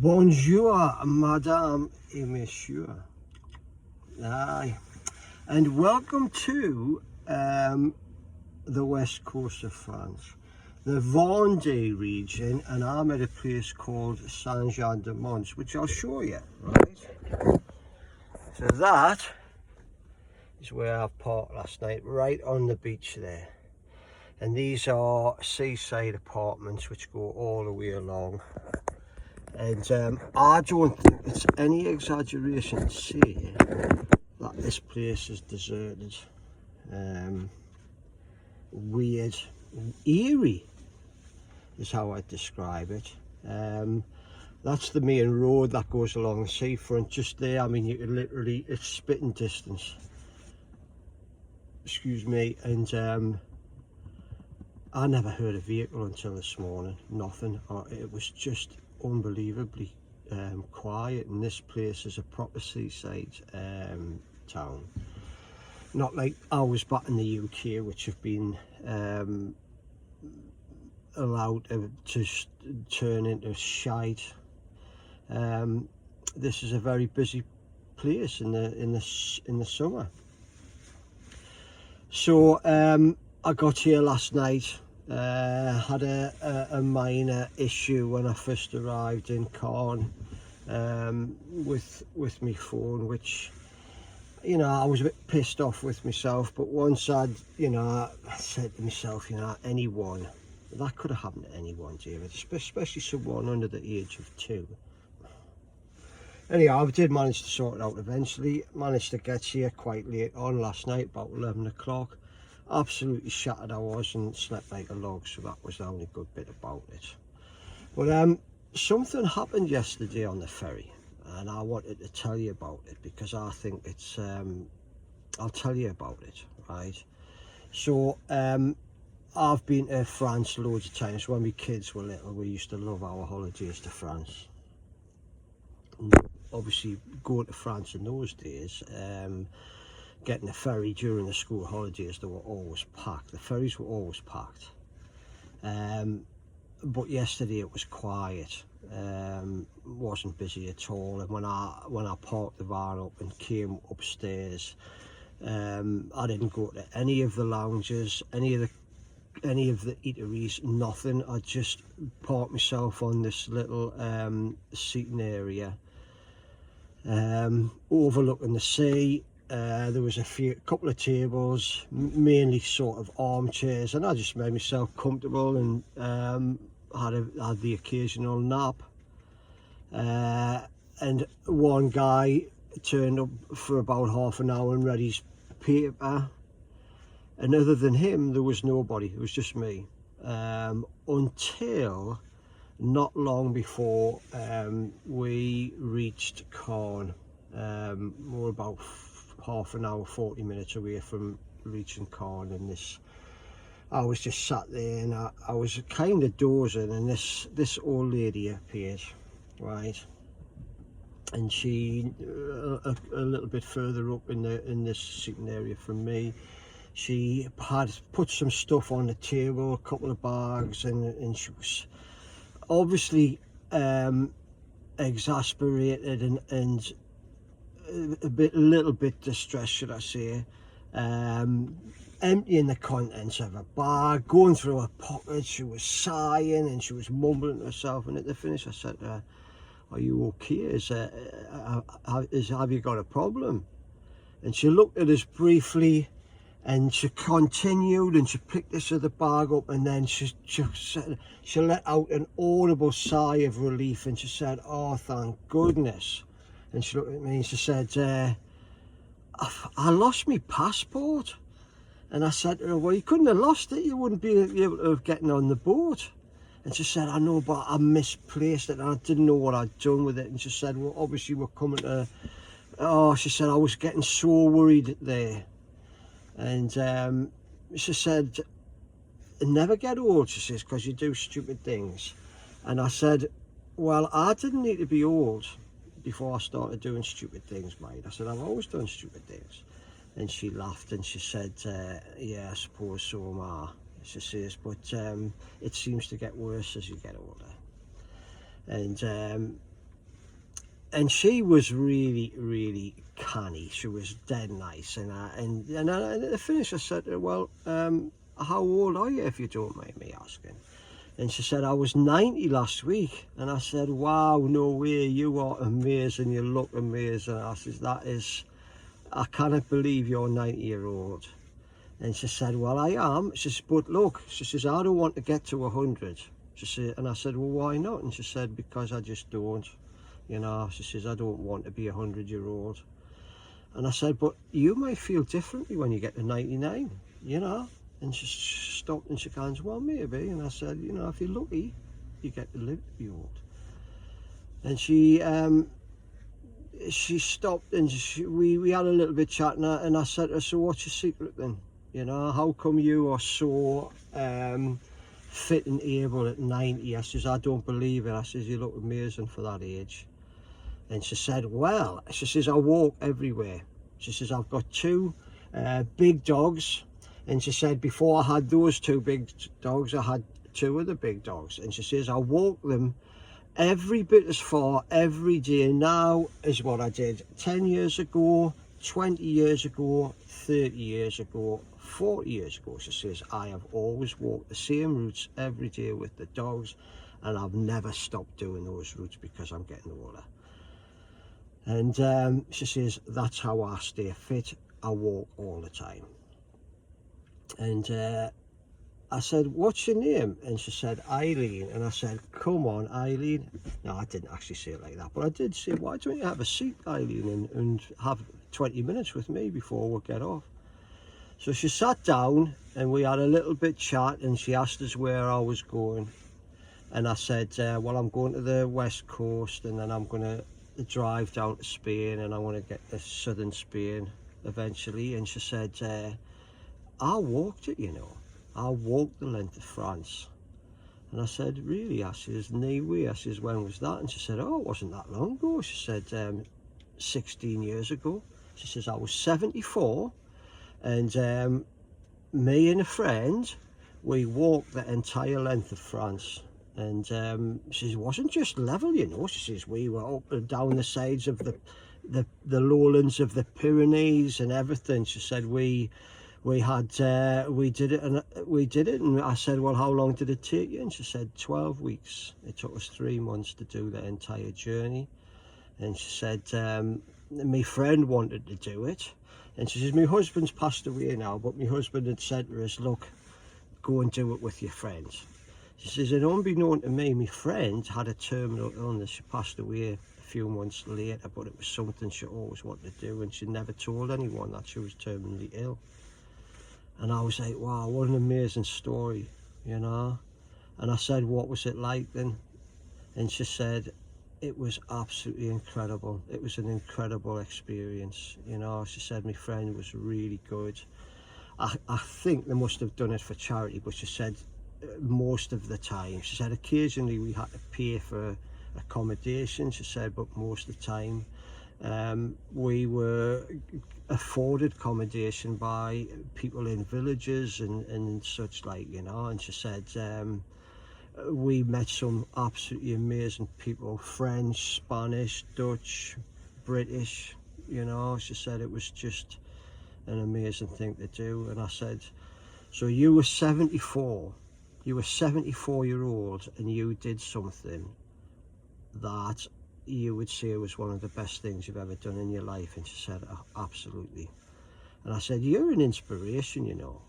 Bonjour, madame et monsieur. Aye. And welcome to the west coast of France, the Vendée region, and I'm at a place called Saint-Jean-de-Monts, which I'll show you, right? So that is where I parked last night, right on the beach there. And these are seaside apartments which go all the way along. And I don't think it's any exaggeration to say that this place is deserted, weird, eerie is how I'd describe it. That's the main road that goes along the seafront just there. I mean, you could literally, it's spitting distance, excuse me. And I never heard a vehicle until this morning, nothing. It was just unbelievably quiet, and this place is a proper seaside town, not like ours back in the UK, which have been allowed to turn into shite. This is a very busy place in the summer. So I got here last night. Had a minor issue when I first arrived in Caen with my phone, which, you know, I was a bit pissed off with myself. But once I said to myself, you know, anyone, that could have happened to anyone, David, especially someone under the age of 2. Anyhow, I did manage to sort it out eventually. Managed to get here quite late on last night, about 11 o'clock. Absolutely shattered I was and slept like a log, so that was the only good bit about it. But something happened yesterday on the ferry, and I wanted to tell you about it because I think it's I'll tell you about it, right? So I've been to France loads of times. When we kids were little, we used to love our holidays to France. And obviously going to France in those days, getting a ferry during the school holidays, they were always packed. The ferries were always packed. But yesterday it was quiet. Wasn't busy at all. And when I parked the van up and came upstairs, I didn't go to any of the lounges, any of the eateries, nothing. I just parked myself on this little seating area overlooking the sea. There was a couple of tables, mainly sort of armchairs, and I just made myself comfortable and had the occasional nap. And one guy turned up for about half an hour and read his paper, and other than him there was nobody. It was just me, until not long before we reached Caen. We're about half an hour, 40 minutes away from reaching Caen, and I was just sat there and I was kind of dozing, and this old lady appeared, right? And she a little bit further up in this sitting area from me, she had put some stuff on the table, a couple of bags, and she was obviously exasperated and a little bit distressed, should I say. Emptying the contents of her bag, going through her pockets. She was sighing and she was mumbling to herself, and at the finish I said to her, "Are you okay? Have you got a problem?" And she looked at us briefly, and she continued, and she picked this other bag up, and then she let out an audible sigh of relief, and she said, "Oh, thank goodness." And she looked at me and she said, I lost my passport. And I said to her, "Well, you couldn't have lost it, you wouldn't be able to have gotten on the boat." And she said, "I know, but I misplaced it and I didn't know what I'd done with it." And she said, "Well, obviously we're coming to..." Oh, she said, "I was getting so worried there." And she said, "Never get old," she says, "because you do stupid things." And I said, "Well, I didn't need to be old before I started doing stupid things, mate." I said, "I've always done stupid things." And she laughed and she said, "Yeah, I suppose so am I." She says, "But it seems to get worse as you get older." And and she was really canny. She was dead nice, and at the finish I said to her, well, how old are you, if you don't mind me asking? And she said, I was 90 last week. And I said, wow, no way, you are amazing, you look amazing. I says, I cannot believe you're 90-year-old. And she said, well, I am. She says, but look, she says, I don't want to get to 100. She said, and I said, well, why not? And she said, because I just don't. You know, she says, I don't want to be 100-year-old. And I said, but you might feel differently when you get to 99, you know. And she stopped and she goes, well, maybe. And I said, you know, if you're lucky, you get to live to be old. And she stopped, and we had a little bit chat, and I said to her, so what's your secret then? You know, how come you are so fit and able at 90? I says, I don't believe it. I says, you look amazing for that age. And she said, well, she says, I walk everywhere. She says, I've got two big dogs. And she said, before I had those two big dogs, I had two of the big dogs. And she says, I walk them every bit as far every day now as what I did 10 years ago, 20 years ago, 30 years ago, 40 years ago. She says, I have always walked the same routes every day with the dogs, and I've never stopped doing those routes because I'm getting older. And she says, that's how I stay fit. I walk all the time. And I said, what's your name? And she said, Eileen. And I said, come on, Eileen. No, I didn't actually say it like that, but I did say, why don't you have a seat, Eileen, and have 20 minutes with me before we get off? So she sat down and we had a little bit chat, and she asked us where I was going. And I said, well, I'm going to the West Coast, and then I'm going to drive down to Spain, and I want to get to southern Spain eventually. And she said, I walked it, you know. I walked the length of France. And I said, really? I says, no way. I says, when was that? And she said, oh, it wasn't that long ago. She said, 16 years ago. She says, I was 74, and me and a friend, we walked the entire length of France. And she says, it wasn't just level, you know. She says, we were up and down the sides of the lowlands of the Pyrenees and everything. She said, we did it, and I said, well, how long did it take you? And she said, 12 weeks. It took us 3 months to do the entire journey. And she said, my friend wanted to do it, and she says, my husband's passed away now, but my husband had said to us, look, go and do it with your friends. She says, and unbeknown to me, my friend had a terminal illness. She passed away a few months later, but it was something she always wanted to do, and she never told anyone that she was terminally ill. And I was like, wow, what an amazing story, you know. And I said, what was it like then? And she said, it was absolutely incredible. It was an incredible experience, you know. She said my friend was really good. I think they must have done it for charity, but she said most of the time. She said occasionally we had to pay for accommodation, she said, but most of the time we were afforded accommodation by people in villages and such, like, you know. And she said we met some absolutely amazing people, French, Spanish, Dutch, British, you know. She said it was just an amazing thing to do. And I said, so you were 74, you were 74-year-old, and you did something that you would say was one of the best things you've ever done in your life? And she said, absolutely. And I said, you're an inspiration, you know.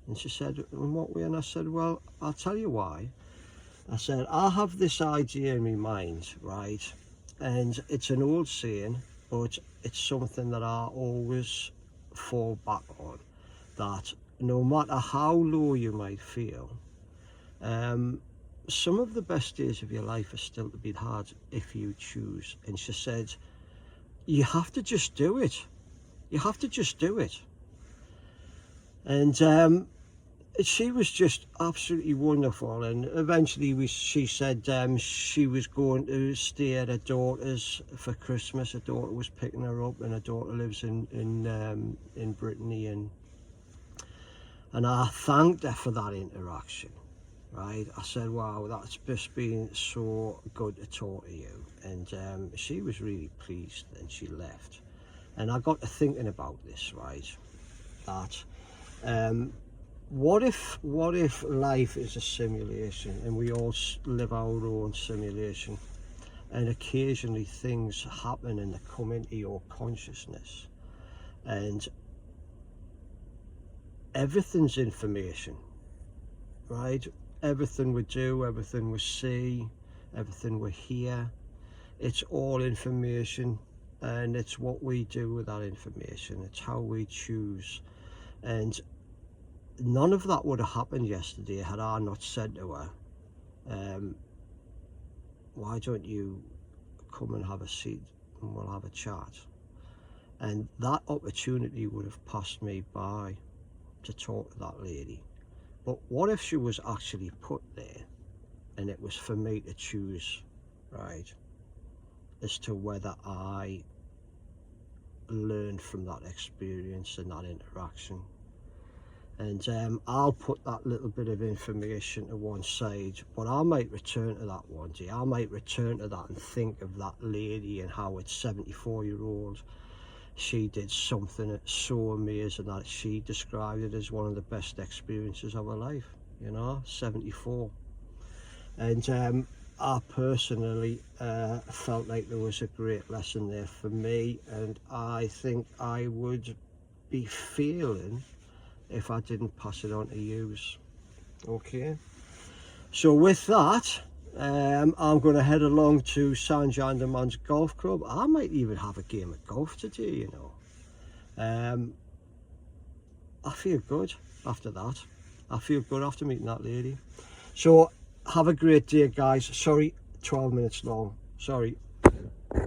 And she said, in what way? And I said, well, I'll tell you why. I said, I have this idea in my mind, right? And it's an old saying, but it's something that I always fall back on, that no matter how low you might feel, some of the best days of your life are still to be had if you choose. And she said, you have to just do it. You have to just do it. And she was just absolutely wonderful. And eventually she said she was going to stay at her daughter's for Christmas. Her daughter was picking her up, and her daughter lives in Brittany. And I thanked her for that interaction. right? I said, wow, that's just been so good to talk to you. And she was really pleased, and she left. And I got to thinking about this, right? That what if life is a simulation and we all live our own simulation, and occasionally things happen and they come into your consciousness, and everything's information, right? Everything we do, everything we see, everything we hear, it's all information, and it's what we do with that information. It's how we choose. And none of that would have happened yesterday had I not said to her, why don't you come and have a seat and we'll have a chat? And that opportunity would have passed me by to talk to that lady. But what if she was actually put there and it was for me to choose, right, as to whether I learned from that experience and that interaction? And I'll put that little bit of information to one side, but I might return to that one day. I might return to that and think of that lady and how at 74-year-old she did something that's so amazing that she described it as one of the best experiences of her life, 74. And I personally felt like there was a great lesson there for me, and I think I would be feeling if I didn't pass it on to yous. Okay, so with that, I'm going to head along to San Janderman's Golf Club. I might even have a game of golf today, I feel good after that. I feel good after meeting that lady. So have a great day, guys. Sorry, 12 minutes long. Sorry.